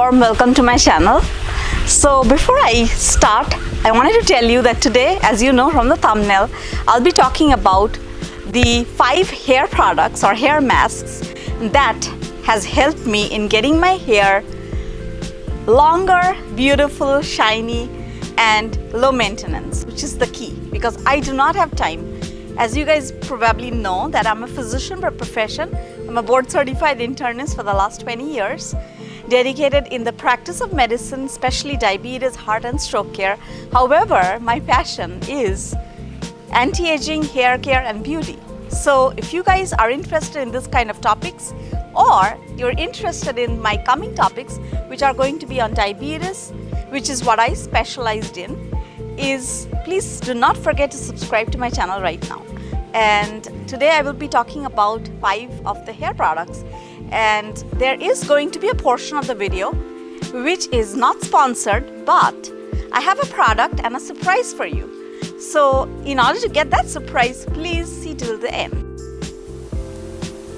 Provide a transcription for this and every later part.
warm welcome to my channel. So before I start, I wanted to tell you that today, as you know from the thumbnail, I'll be talking about the 5 hair products or hair masks that has helped me in getting my hair longer, beautiful, shiny and low maintenance, which is the key because I do not have time. As you guys probably know that I'm a physician by profession. I'm a board certified internist for the last 20 years, dedicated in the practice of medicine, especially diabetes, heart and stroke care. However, my passion is anti-aging, hair care and beauty. So if you guys are interested in this kind of topics, or you're interested in my coming topics, which are going to be on diabetes, which is what I specialized in, please do not forget to subscribe to my channel right now. And today I will be talking about 5 of the hair products, and there is going to be a portion of the video which is not sponsored, but I have a product and a surprise for you. So in order to get that surprise, please see till the end.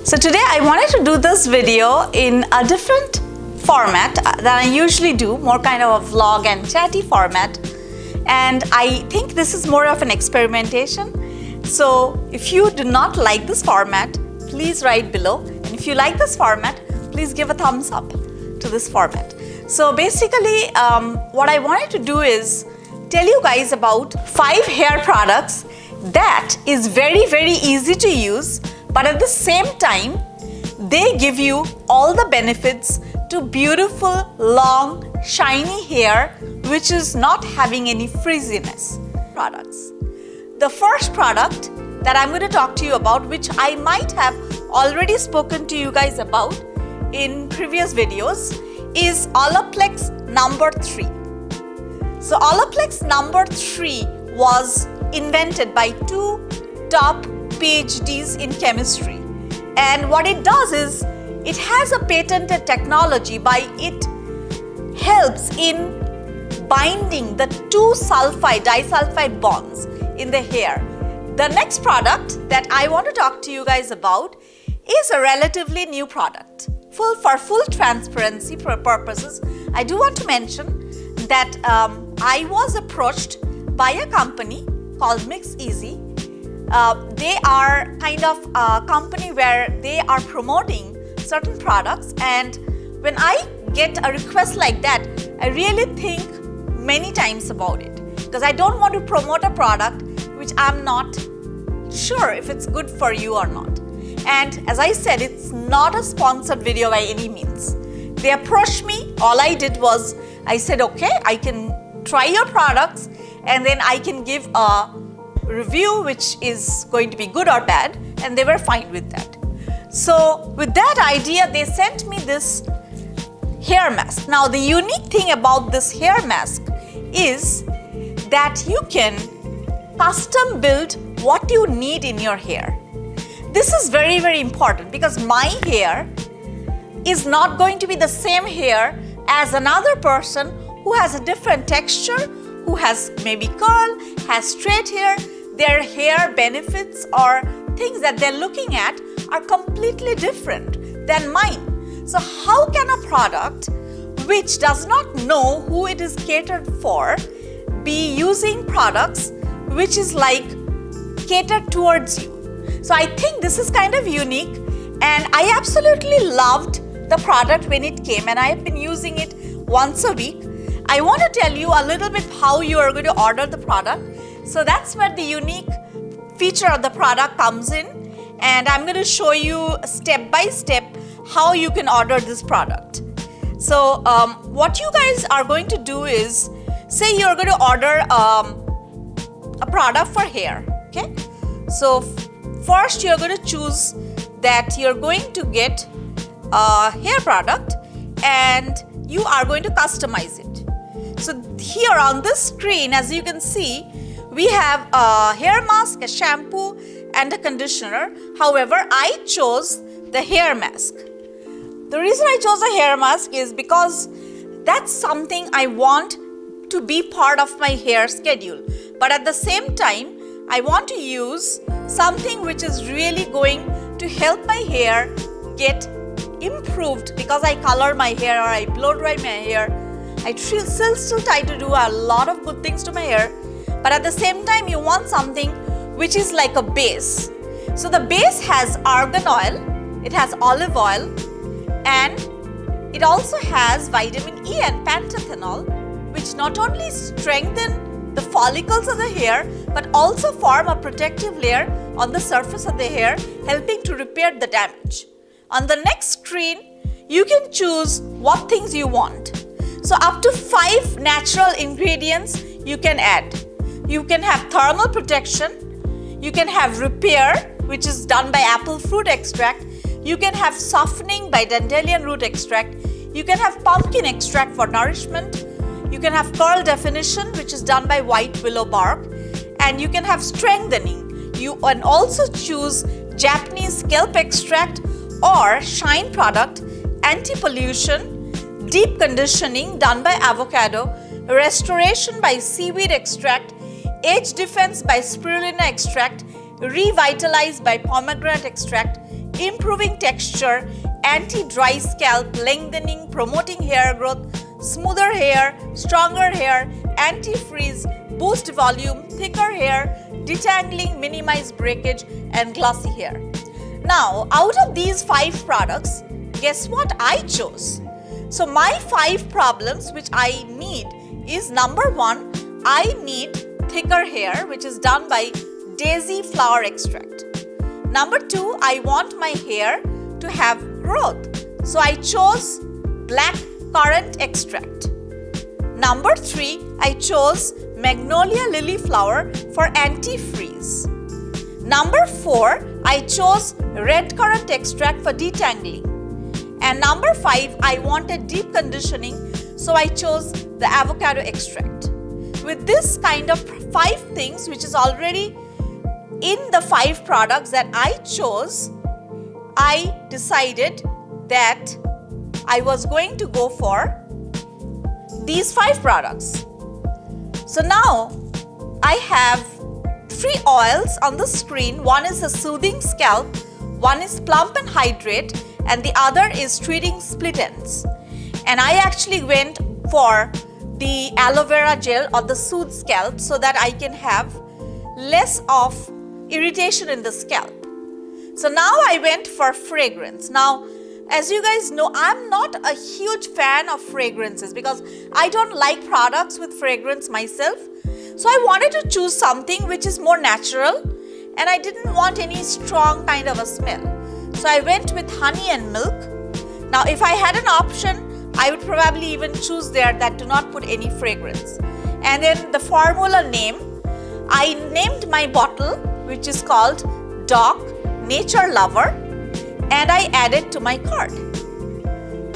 So today I wanted to do this video in a different format than I usually do, more kind of a vlog and chatty format. And I think this is more of an experimentation. So if you do not like this format, please write below. And if you like this format, please give a thumbs up to this format. So basically, what I wanted to do is tell you guys about 5 hair products that is very, very easy to use, but at the same time, they give you all the benefits to beautiful, long, shiny hair, which is not having any frizziness. Products. The first product that I'm going to talk to you about, which I might have already spoken to you guys about in previous videos, is Olaplex number 3. So Olaplex number 3 was invented by 2 top PhDs in chemistry. And what it does is, it has a patented technology by it helps in binding the 2 disulfide bonds in the hair. The next product that I want to talk to you guys about is a relatively new product. For full transparency purposes, I do want to mention that I was approached by a company called Mix Easy. They are kind of a company where they are promoting certain products, and when I get a request like that, I really think many times about it, because I don't want to promote a product which I'm not sure if it's good for you or not. And as I said, it's not a sponsored video by any means. They approached me. All I did was I said, okay, I can try your products and then I can give a review which is going to be good or bad, and they were fine with that. So with that idea, they sent me this hair mask. Now the unique thing about this hair mask is that you can custom build what you need in your hair. This is very, very important because my hair is not going to be the same hair as another person who has a different texture, who has maybe curl, has straight hair. Their hair benefits or things that they're looking at are completely different than mine. So how can a product which does not know who it is catered for be using products which is like catered towards you? So I think this is kind of unique, and I absolutely loved the product when it came, and I have been using it once a week. I want to tell you a little bit how you are going to order the product. So that's where the unique feature of the product comes in, and I'm going to show you step by step how you can order this product. So what you guys are going to do is, say you're going to order a product for hair, okay? So first you're going to choose that you're going to get a hair product and you are going to customize it. So here on this screen, as you can see, we have a hair mask, a shampoo and a conditioner. However, I chose the hair mask. The reason I chose a hair mask is because that's something I want to be part of my hair schedule. But at the same time, I want to use something which is really going to help my hair get improved because I color my hair or I blow dry my hair. I still try to do a lot of good things to my hair, but at the same time you want something which is like a base. So the base has argan oil, it has olive oil, and it also has vitamin E and pantothenol, which not only strengthen the follicles of the hair but also form a protective layer on the surface of the hair, helping to repair the damage. On the next screen, you can choose what things you want. So up to 5 natural ingredients you can add. You can have thermal protection, you can have repair, which is done by apple fruit extract, you can have softening by dandelion root extract, you can have pumpkin extract for nourishment, you can have curl definition, which is done by white willow bark, and you can have strengthening. You can also choose Japanese kelp extract or shine product, anti-pollution, deep conditioning done by avocado, restoration by seaweed extract, age defense by spirulina extract, revitalize by pomegranate extract, improving texture, anti-dry scalp, lengthening, promoting hair growth, smoother hair, stronger hair, anti-frizz, boost volume, thicker hair, detangling, minimize breakage, and glossy hair. Now, out of these 5 products, guess what I chose? So my 5 problems which I need is, number 1, I need thicker hair, which is done by daisy flower extract. Number 2, I want my hair to have growth. So I chose black currant extract. Number 3, I chose magnolia lily flower for anti-freeze. Number 4, I chose red currant extract for detangling. And number 5, I wanted deep conditioning, so I chose the avocado extract. With this kind of 5 things which is already in the 5 products that I chose, I decided that I was going to go for these 5 products. So now I have 3 oils on the screen. One is the soothing scalp, one is plump and hydrate, and the other is treating split ends. And I actually went for the aloe vera gel or the soothe scalp so that I can have less of irritation in the scalp. So now I went for fragrance. Now, as you guys know, I'm not a huge fan of fragrances because I don't like products with fragrance myself. So I wanted to choose something which is more natural, and I didn't want any strong kind of a smell. So I went with honey and milk. Now, if I had an option, I would probably even choose there that do not put any fragrance. And then the formula name, I named my bottle, which is called Doc NatureLover, and I added to my cart.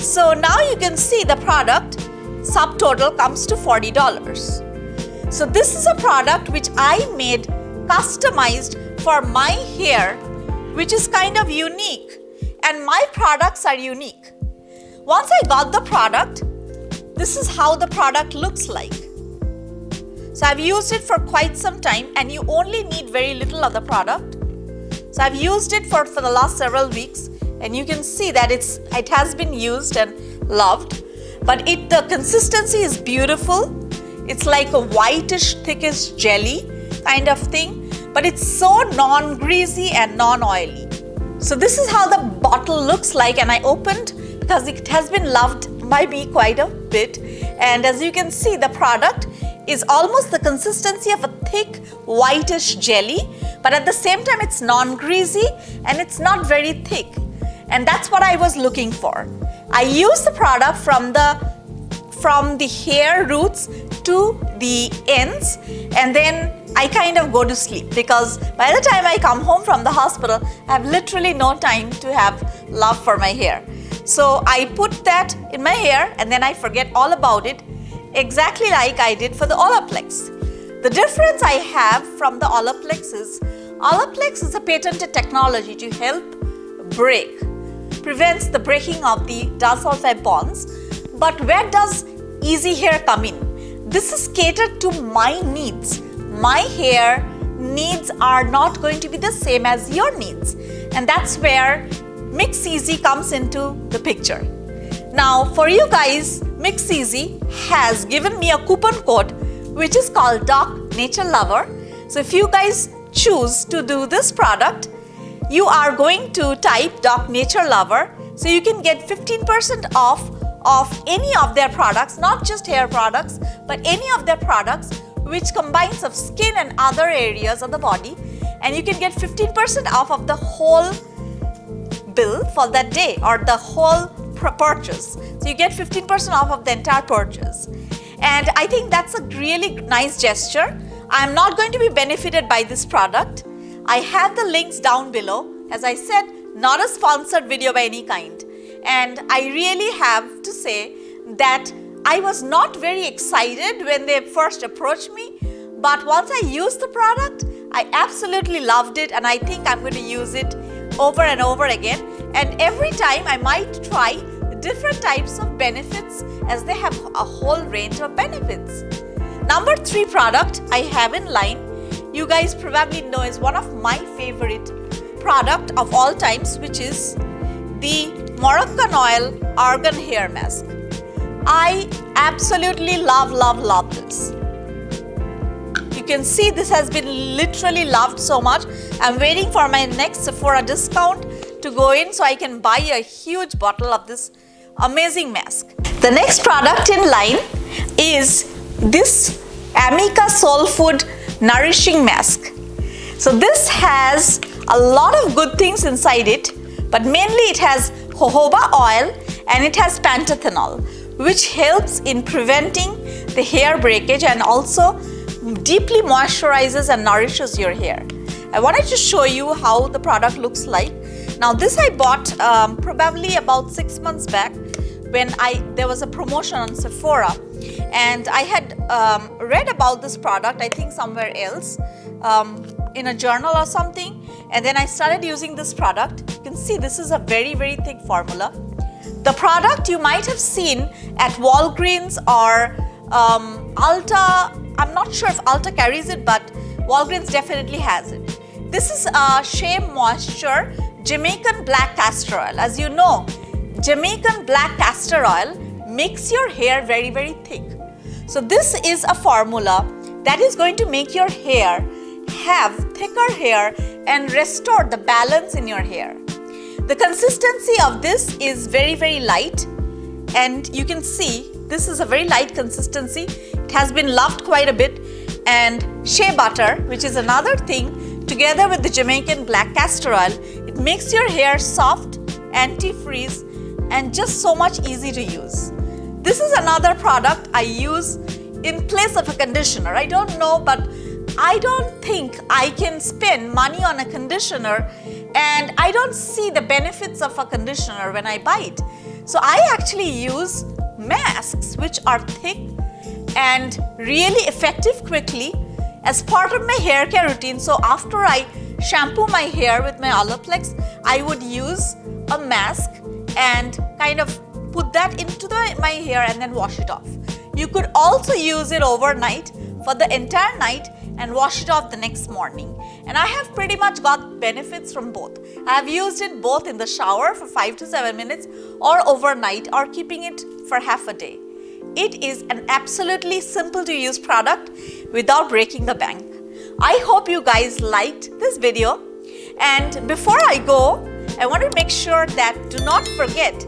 So now you can see the product subtotal comes to $40. So this is a product which I made customized for my hair, which is kind of unique, and my products are unique. Once I got the product, this is how the product looks like. So I've used it for quite some time, and you only need very little of the product. So I've used it for the last several weeks, and you can see that it has been used and loved. But the consistency is beautiful. It's like a whitish, thickish jelly kind of thing, but it's so non-greasy and non-oily. So this is how the bottle looks like, and I opened because it has been loved by me quite a bit. And as you can see, the product is almost the consistency of a thick whitish jelly, but at the same time it's non-greasy and it's not very thick. And that's what I was looking for. I use the product from the hair roots to the ends, and then I kind of go to sleep because by the time I come home from the hospital, I have literally no time to have love for my hair. So I put that in my hair and then I forget all about it, exactly like I did for the Olaplex. The difference I have from the Olaplex is a patented technology to help prevents the breaking of the disulfide bonds. But where does easy hair come in? This is catered to my needs. My hair needs are not going to be the same as your needs. And that's where Mix Easy comes into the picture. Now for you guys, Mix Easy has given me a coupon code which is called Doc NatureLover. So if you guys choose to do this product, you are going to type Doc NatureLover, so you can get 15% off of any of their products, not just hair products, but any of their products which combines of skin and other areas of the body, and you can get 15% off of the whole bill for that day or the whole purchase. So you get 15% off of the entire purchase. And I think that's a really nice gesture. I'm not going to be benefited by this product. I have the links down below. As I said, not a sponsored video by any kind. And I really have to say that I was not very excited when they first approached me, but once I used the product, I absolutely loved it, and I think I'm going to use it over and over again. And every time I might try different types of benefits, as they have a whole range of benefits. Number 3 product I have in line, you guys probably know, is one of my favorite product of all times, which is the Moroccan oil argan hair mask. I absolutely love this. You can see this has been literally loved so much. I'm waiting for my next Sephora discount to go in so I can buy a huge bottle of this amazing mask. The next product in line is this Amika Soul Food Nourishing Mask. So this has a lot of good things inside it, but mainly it has jojoba oil and it has panthenol, which helps in preventing the hair breakage and also deeply moisturizes and nourishes your hair. I wanted to show you how the product looks like. Now this I bought probably about 6 months back when there was a promotion on Sephora, and I had read about this product, I think somewhere else, in a journal or something, and then I started using this product. You can see this is a very thick formula. The product you might have seen at Walgreens or Ulta. I'm not sure if Ulta carries it, but Walgreens definitely has it. This is a Shea Moisture Jamaican Black Castor Oil. As you know, Jamaican Black Castor Oil makes your hair very thick. So this is a formula that is going to make your hair have thicker hair and restore the balance in your hair. The consistency of this is very light, and you can see this is a very light consistency. It has been loved quite a bit. And shea butter, which is another thing, together with the Jamaican Black Castor Oil, it makes your hair soft, anti-freeze, and just so much easy to use. This is another product I use in place of a conditioner. I don't know, but I don't think I can spend money on a conditioner, and I don't see the benefits of a conditioner when I buy it. So I actually use masks which are thick and really effective quickly as part of my hair care routine. So after I shampoo my hair with my Olaplex, I would use a mask and kind of put that into my hair and then wash it off. You could also use it overnight for the entire night and wash it off the next morning. And I have pretty much got benefits from both. I have used it both in the shower for 5 to 7 minutes or overnight or keeping it for half a day. It is an absolutely simple to use product without breaking the bank. I hope you guys liked this video. And before I go, I want to make sure that do not forget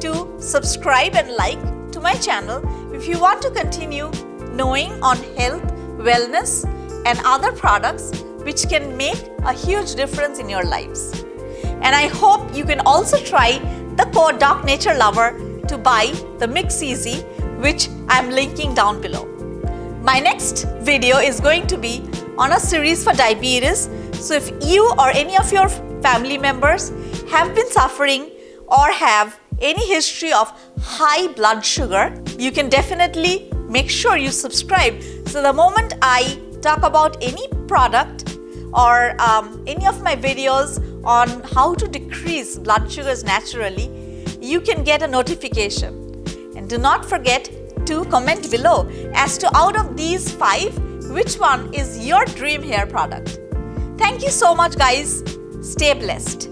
to subscribe and like to my channel if you want to continue knowing on health, wellness, and other products which can make a huge difference in your lives. And I hope you can also try the code Doc NatureLover to buy the Mix Easy, which I'm linking down below. My next video is going to be on a series for diabetes. So if you or any of your family members have been suffering or have any history of high blood sugar, you can definitely make sure you subscribe. So the moment I talk about any product or any of my videos on how to decrease blood sugars naturally, you can get a notification. And do not forget to comment below as to out of these 5, which one is your dream hair product. Thank you so much, guys. Stay blessed.